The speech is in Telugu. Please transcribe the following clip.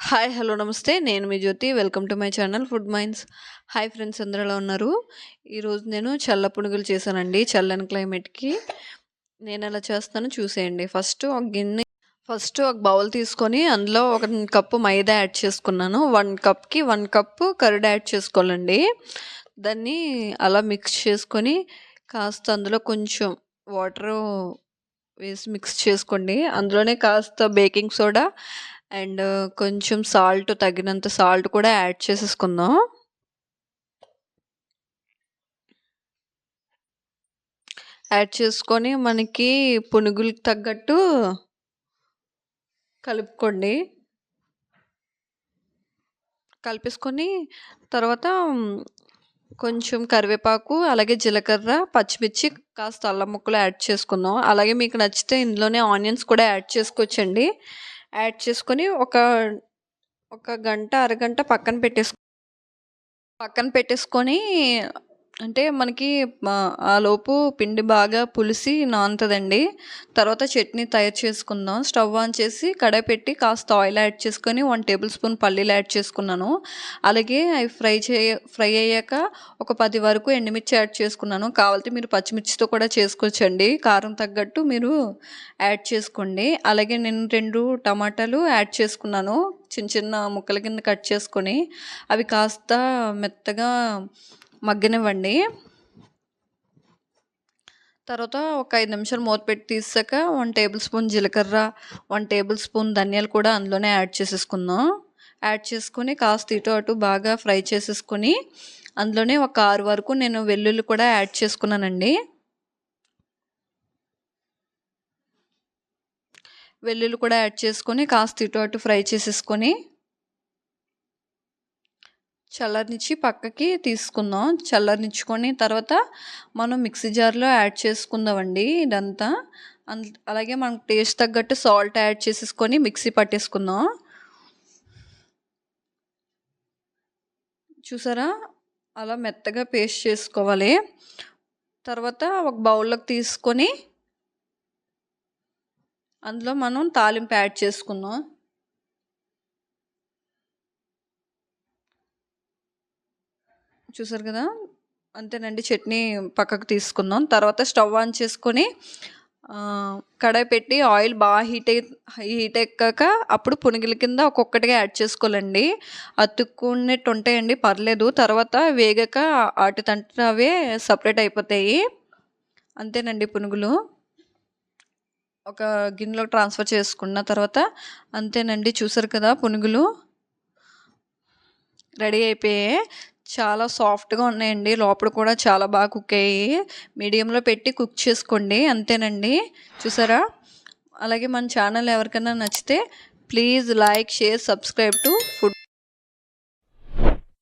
హాయ్ హలో నమస్తే నేను మీ Jyothi welcome to my channel Food Minds. Hi friends, అందరూ ఎలా ఉన్నారు? ఈరోజు నేను చల్ల పునుగులు చేశానండి. చల్లని క్లైమేట్కి నేను ఎలా చేస్తానో చూసేయండి. ఫస్ట్ ఒక బౌల్ తీసుకొని అందులో 1 కప్పు మైదా యాడ్ చేసుకున్నాను. 1 కప్కి 1 కప్పు కర్డ్ యాడ్ చేసుకోవాలండి. దాన్ని అలా మిక్స్ చేసుకొని కాస్త అందులో కొంచెం వాటరు వేసి మిక్స్ చేసుకోండి. అందులోనే కాస్త బేకింగ్ సోడా అండ్ కొంచెం తగినంత సాల్ట్ కూడా యాడ్ చేసేసుకుందాం. యాడ్ చేసుకొని మనకి పునుగులకు తగ్గట్టు కలుపుకోండి. కలిపేసుకొని తర్వాత కొంచెం కరివేపాకు, అలాగే జీలకర్ర, పచ్చిమిర్చి, కాస్త అల్లం ముక్కలు యాడ్ చేసుకుందాం. అలాగే మీకు నచ్చితే ఇందులోనే ఆనియన్స్ కూడా యాడ్ చేసుకోవచ్చండి. యాడ్ చేసుకొని ఒక గంట అరగంట పక్కన పెట్టేసుకొని అంటే మనకి ఆలోపు పిండి బాగా పులిసి నానుతుందండి. తర్వాత చట్నీ తయారు చేసుకుందాం. స్టవ్ ఆన్ చేసి కడాయి పెట్టి కాస్త ఆయిల్ యాడ్ చేసుకొని 1 టేబుల్ స్పూన్ పల్లీలు యాడ్ చేసుకున్నాను. అలాగే అవి ఫ్రై అయ్యాక ఒక 10 వరకు ఎండుమిర్చి యాడ్ చేసుకున్నాను. కావాలంటే మీరు పచ్చిమిర్చితో కూడా చేసుకోవచ్చండి. కారం తగ్గట్టు మీరు యాడ్ చేసుకోండి. అలాగే నేను 2 టమాటాలు యాడ్ చేసుకున్నాను. చిన్న ముక్కల కింద కట్ చేసుకొని అవి కాస్త మెత్తగా మగ్గనివ్వండి. తర్వాత ఒక 5 నిమిషాలు మూత పెట్టి తీసాక 1 టేబుల్ స్పూన్ జీలకర్ర, 1 టేబుల్ స్పూన్ ధనియాలు కూడా అందులోనే యాడ్ చేసేసుకుందాం. యాడ్ చేసుకొని కాస్త ఇటు అటు బాగా ఫ్రై చేసేసుకొని అందులోనే ఒక 6 వరకు నేను వెల్లుల్లి కూడా యాడ్ చేసుకున్నానండి. వెల్లుల్లి కూడా యాడ్ చేసుకొని కాస్త ఇటు అటు ఫ్రై చేసేసుకొని చల్లనిచ్చి పక్కకి తీసుకుందాం. చల్లనిచ్చుకొని తర్వాత మనం మిక్సీ జార్లో యాడ్ చేసుకుందామండి ఇదంతా. అలాగే మనకు టేస్ట్ తగ్గట్టు సాల్ట్ యాడ్ చేసేసుకొని మిక్సీ పట్టేసుకుందాం. చూసారా, అలా మెత్తగా పేస్ట్ చేసుకోవాలి. తర్వాత ఒక బౌల్లోకి తీసుకొని అందులో మనం తాలింపు యాడ్ చేసుకుందాం. చూసారు కదా, అంతేనండి. చట్నీ పక్కకు తీసుకుందాం. తర్వాత స్టవ్ ఆన్ చేసుకొని కడాయి పెట్టి ఆయిల్ బాగా హీట్ ఎక్కాక అప్పుడు పునుగుల కింద ఒక్కొక్కటిగా యాడ్ చేసుకోవాలండి. అతుక్కున్నట్టు ఉంటాయండి, పర్లేదు. తర్వాత వేగాక వాటితంటే అవే సపరేట్ అయిపోతాయి. అంతేనండి పునుగులు. ఒక గిన్నెలోకి ట్రాన్స్ఫర్ చేసుకున్న తర్వాత అంతేనండి. చూసారు కదా, పునుగులు రెడీ అయిపోయాయి. చాలా సాఫ్ట్గా ఉన్నాయండి. లోపల కూడా చాలా బాగా కుక్ అయ్యాయి. మీడియంలో పెట్టి కుక్ చేసుకోండి. అంతేనండి. చూసారా, అలాగే మన ఛానల్ ఎవరికైనా నచ్చితే please like, share, subscribe to food